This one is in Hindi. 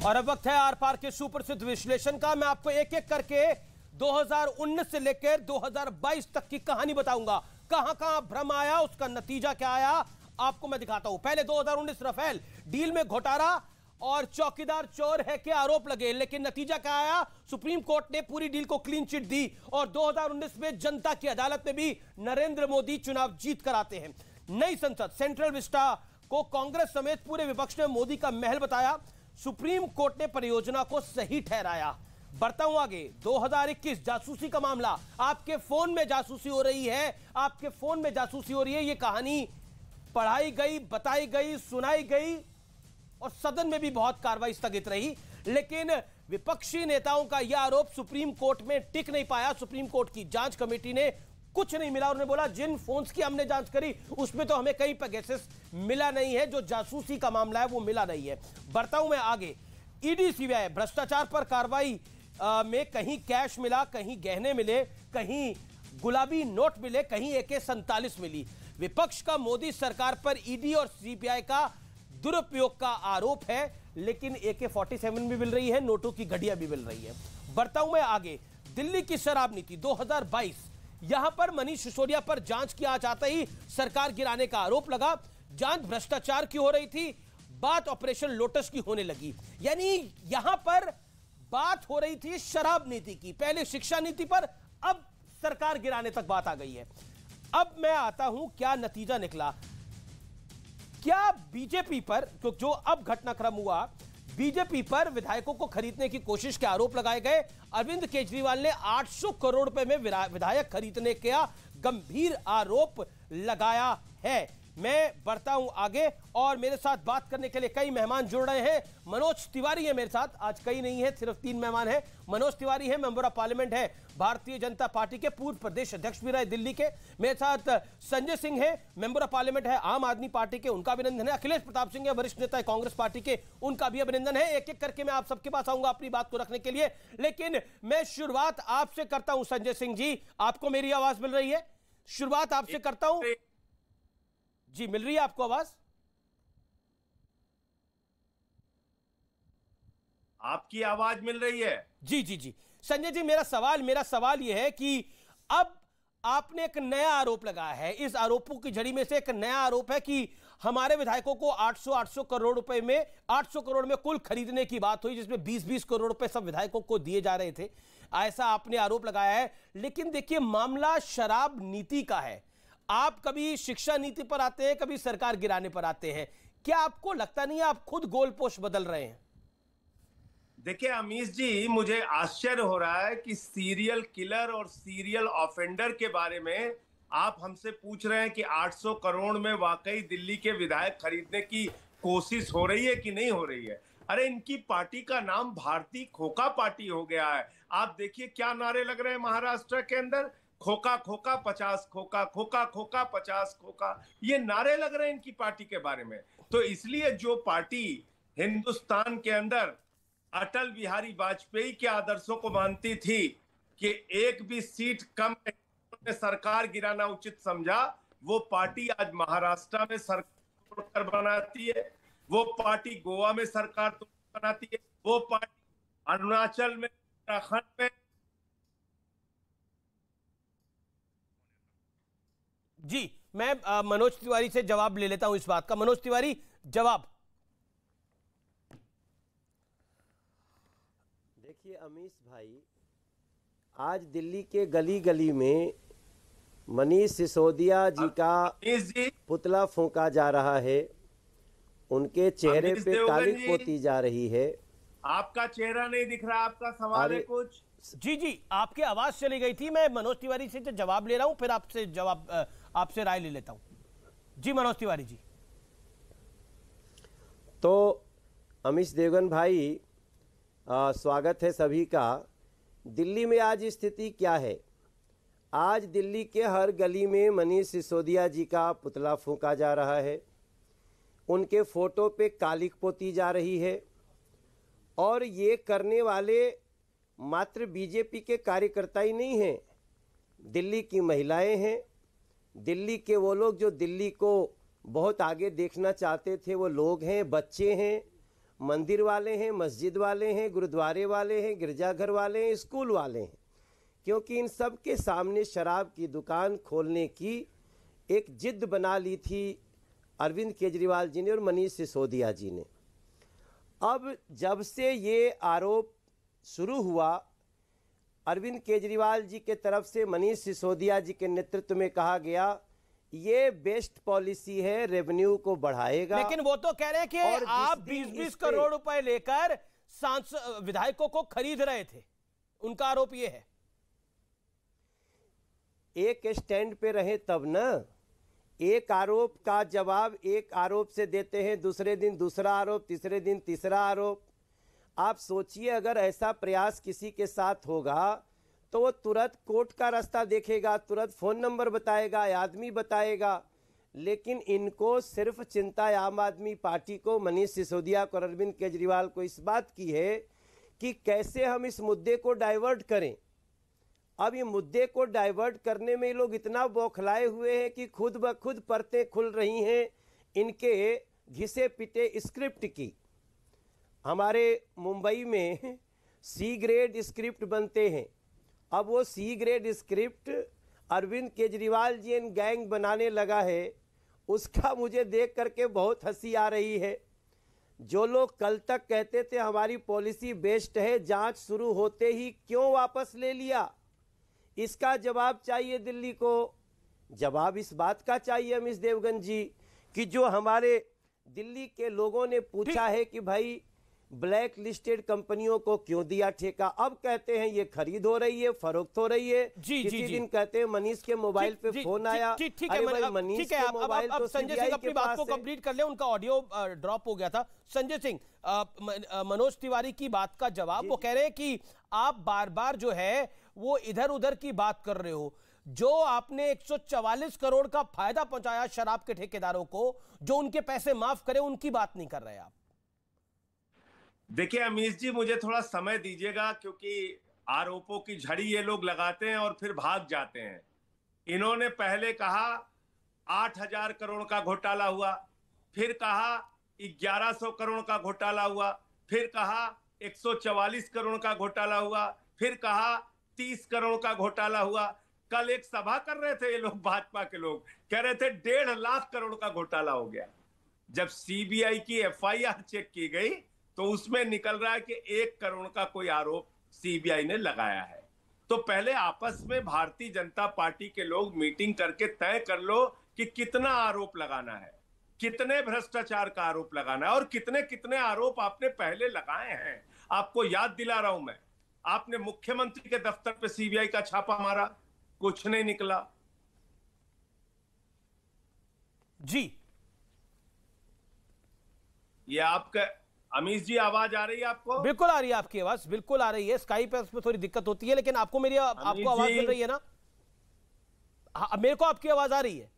और अब वक्त है आर पार के सुप्रसिद्ध विश्लेषण का। मैं आपको एक एक करके 2019 से लेकर 2022 तक की कहानी बताऊंगा। कहां कहां भ्रम आया, उसका नतीजा क्या आया, आपको मैं दिखाता हूं। पहले 2019 राफेल डील में घोटाला और चौकीदार चोर है के आरोप लगे, लेकिन नतीजा क्या आया? सुप्रीम कोर्ट ने पूरी डील को क्लीन चिट दी और 2019 में जनता की अदालत में भी नरेंद्र मोदी चुनाव जीत कर आते हैं। नई संसद सेंट्रल विस्टा को कांग्रेस समेत पूरे विपक्ष ने मोदी का महल बताया। सुप्रीम कोर्ट ने परियोजना को सही ठहराया। बढ़ता हूं आगे। 2021 जासूसी का मामला, आपके फोन में जासूसी हो रही है, आपके फोन में जासूसी हो रही है। यह कहानी पढ़ाई गई, बताई गई, सुनाई गई और सदन में भी बहुत कार्रवाई स्थगित रही, लेकिन विपक्षी नेताओं का यह आरोप सुप्रीम कोर्ट में टिक नहीं पाया। सुप्रीम कोर्ट की जांच कमेटी ने कुछ नहीं मिला। उन्होंने बोला जिन फोन्स की हमने जांच करी उसमें तो हमें कहीं पेगासस मिला नहीं है, जो जासूसी का मामला है वो मिला नहीं है। बढ़ता हूं मैं आगे। ईडी सीबीआई भ्रष्टाचार पर कार्रवाई में कहीं कैश मिला, कहीं गहने मिले, कहीं गुलाबी नोट मिले, कहीं AK-47 मिली। विपक्ष का मोदी सरकार पर ईडी और सीबीआई का दुरुपयोग का आरोप है, लेकिन AK-47 भी मिल रही है, नोटों की घड़ियां भी मिल रही है। बढ़ता हूं मैं आगे। दिल्ली की शराब नीति 2022, यहां पर मनीष सिसोदिया पर जांच की आज आते ही सरकार गिराने का आरोप लगा। जांच भ्रष्टाचार की हो रही थी, बात ऑपरेशन लोटस की होने लगी। यानी यहां पर बात हो रही थी शराब नीति की, पहले शिक्षा नीति पर, अब सरकार गिराने तक बात आ गई है। अब मैं आता हूं क्या नतीजा निकला। क्या बीजेपी पर, जो अब घटनाक्रम हुआ, बीजेपी पर विधायकों को खरीदने की कोशिश के आरोप लगाए गए। अरविंद केजरीवाल ने 800 करोड़ रुपए में विधायक खरीदने का गंभीर आरोप लगाया है। मैं बढ़ता हूं आगे और मेरे साथ बात करने के लिए कई मेहमान जुड़ रहे हैं। मनोज तिवारी है मेरे साथ, आज कई नहीं है, सिर्फ 3 मेहमान हैं। मनोज तिवारी है, मेंबर ऑफ पार्लियामेंट है, भारतीय जनता पार्टी के, पूर्व प्रदेश अध्यक्ष भी रहे दिल्ली के। मेरे साथ संजय सिंह है, मेंबर ऑफ पार्लियामेंट है, आम आदमी पार्टी के, उनका अभिनंदन है। अखिलेश प्रताप सिंह है, वरिष्ठ नेता है कांग्रेस पार्टी के, उनका भी अभिनंदन है। एक एक करके मैं आप सबके पास आऊंगा अपनी बात को रखने के लिए, लेकिन मैं शुरुआत आपसे करता हूं। संजय सिंह जी, आपको मेरी आवाज मिल रही है? शुरुआत आपसे करता हूं जी। मिल रही है आपको आवाज? आपकी आवाज मिल रही है? जी जी जी। संजय जी, मेरा सवाल यह है कि अब आपने एक नया आरोप लगाया है। इस आरोपों की झड़ी में से एक नया आरोप है कि हमारे विधायकों को 800 करोड़ रुपए में, 800 करोड़ में कुल खरीदने की बात हुई, जिसमें 20-20 करोड़ रुपए सब विधायकों को दिए जा रहे थे, ऐसा आपने आरोप लगाया है। लेकिन देखिए, मामला शराब नीति का है। आप कभी शिक्षा नीति पर आते हैं, कभी सरकार गिराने पर आते हैं। क्या आपको लगता नहीं है आप खुद गोलपोस्ट बदल रहे हैं? देखिए अमीश जी, मुझे आश्चर्य हो रहा है कि सीरियल किलर और सीरियल ऑफेंडर के बारे में आप हमसे पूछ रहे हैं कि 800 करोड़ में वाकई दिल्ली के विधायक खरीदने की कोशिश हो रही है कि नहीं हो रही है। अरे इनकी पार्टी का नाम भारतीय खोखा पार्टी हो गया है। आप देखिए क्या नारे लग रहे हैं महाराष्ट्र के अंदर, खोखा खोखा 50 खोखा, खोखा खोखा 50 खोखा, ये नारे लग रहे हैं इनकी पार्टी के बारे में। तो इसलिए जो पार्टी हिंदुस्तान के अंदर अटल बिहारी वाजपेयी के आदर्शों को मानती थी कि एक भी सीट कम में सरकार गिराना उचित समझा, वो पार्टी आज महाराष्ट्र में सरकार तोड़कर बनाती है, वो पार्टी गोवा में सरकार तोड़कर बनाती है, वो पार्टी अरुणाचल में, उत्तराखंड में। जी, मैं मनोज तिवारी से जवाब ले लेता हूं इस बात का। मनोज तिवारी, जवाब। देखिए अमीश भाई, आज दिल्ली के गली गली में मनीष सिसोदिया जी का पुतला फूंका जा रहा है, उनके चेहरे पे कालिक पोती जा रही है। आपका चेहरा नहीं दिख रहा, आपका सवाल है कुछ? जी जी, आपकी आवाज चली गई थी। मैं मनोज तिवारी से जवाब ले रहा हूं, फिर आपसे राय ले लेता हूं। जी मनोज तिवारी जी। तो अमीश देवगन भाई, स्वागत है सभी का। दिल्ली में आज स्थिति क्या है? आज दिल्ली के हर गली में मनीष सिसोदिया जी का पुतला फूंका जा रहा है, उनके फोटो पे कालिक पोती जा रही है, और ये करने वाले मात्र बीजेपी के कार्यकर्ता ही नहीं हैं, दिल्ली की महिलाएं हैं, दिल्ली के वो लोग जो दिल्ली को बहुत आगे देखना चाहते थे वो लोग हैं, बच्चे हैं, मंदिर वाले हैं, मस्जिद वाले हैं, गुरुद्वारे वाले हैं, गिरजाघर वाले हैं, स्कूल वाले हैं, क्योंकि इन सब के सामने शराब की दुकान खोलने की एक जिद बना ली थी अरविंद केजरीवाल जी ने और मनीष सिसोदिया जी ने। अब जब से ये आरोप शुरू हुआ, अरविंद केजरीवाल जी के तरफ से मनीष सिसोदिया जी के नेतृत्व में कहा गया ये बेस्ट पॉलिसी है, रेवेन्यू को बढ़ाएगा। लेकिन वो तो कह रहे हैं कि आप 20-20 करोड़ रुपए लेकर सांसद विधायकों को खरीद रहे थे, उनका आरोप ये है। एक स्टैंड पे रहे तब ना, एक आरोप का जवाब एक आरोप से देते हैं, दूसरे दिन दूसरा आरोप, तीसरे दिन तीसरा आरोप। आप सोचिए अगर ऐसा प्रयास किसी के साथ होगा तो वो तुरंत कोर्ट का रास्ता देखेगा, तुरंत फोन नंबर बताएगा, आदमी बताएगा। लेकिन इनको सिर्फ चिंता आम आदमी पार्टी को, मनीष सिसोदिया को, अरविंद केजरीवाल को इस बात की है कि कैसे हम इस मुद्दे को डाइवर्ट करें। अब ये मुद्दे को डाइवर्ट करने में लोग इतना बौखलाए हुए हैं कि खुद ब खुद परतें खुल रही हैं इनके घिसे पिटे स्क्रिप्ट की। हमारे मुंबई में सी ग्रेड स्क्रिप्ट बनते हैं, अब वो C grade script Arvind Kejriwal ji and gang बनाने लगा है, उसका मुझे देख करके बहुत हंसी आ रही है। जो लोग कल तक कहते थे हमारी पॉलिसी बेस्ट है, जांच शुरू होते ही क्यों वापस ले लिया, इसका जवाब चाहिए दिल्ली को। जवाब इस बात का चाहिए अमीश देवगन जी कि जो हमारे दिल्ली के लोगों ने पूछा है कि भाई ब्लैक लिस्टेड कंपनियों को क्यों दिया ठेका, अब कहते हैं ये खरीद हो रही है, फरोख्त हो रही है। किसी दिन कहते हैं मनीष के मोबाइल पे फोन आया। ठीक है, मनीष के मोबाइल तो संजय सिंह अपनी बात को कंप्लीट कर ले, उनका ऑडियो ड्रॉप हो गया था। संजय सिंह, मनोज तिवारी की बात का जवाब, वो कह रहे हैं कि आप बार बार जो है वो इधर उधर की बात कर रहे हो। जो आपने 144 करोड़ का फायदा पहुंचाया शराब के ठेकेदारों को, जो उनके पैसे माफ करे, उनकी बात नहीं कर रहे आप। देखिए अमीश जी, मुझे थोड़ा समय दीजिएगा, क्योंकि आरोपों की झड़ी ये लोग लगाते हैं और फिर भाग जाते हैं। इन्होंने पहले कहा 8,000 करोड़ का घोटाला हुआ, फिर कहा 1100 करोड़ का घोटाला हुआ, फिर कहा 144 करोड़ का घोटाला हुआ, फिर कहा 30 करोड़ का घोटाला हुआ। कल एक सभा कर रहे थे ये लोग, भाजपा के लोग कह रहे थे 1.5 लाख करोड़ का घोटाला हो गया। जब सीबीआई की एफआईआर चेक की गई तो उसमें निकल रहा है कि 1 करोड़ का कोई आरोप सीबीआई ने लगाया है। तो पहले आपस में भारतीय जनता पार्टी के लोग मीटिंग करके तय कर लो कि कितना आरोप लगाना है, कितने भ्रष्टाचार का आरोप लगाना है और कितने कितने आरोप आपने पहले लगाए हैं। आपको याद दिला रहा हूं मैं, आपने मुख्यमंत्री के दफ्तर पे सीबीआई का छापा मारा, कुछ नहीं निकला। जी, ये आपका अमीश जी आवाज आ रही है आपको? बिल्कुल आ रही है, आपकी आवाज बिल्कुल आ रही है। स्काइप पे उसमें थोड़ी दिक्कत होती है, लेकिन आपको मेरी आपको आवाज मिल रही है ना? हाँ, मेरे को आपकी आवाज आ रही है।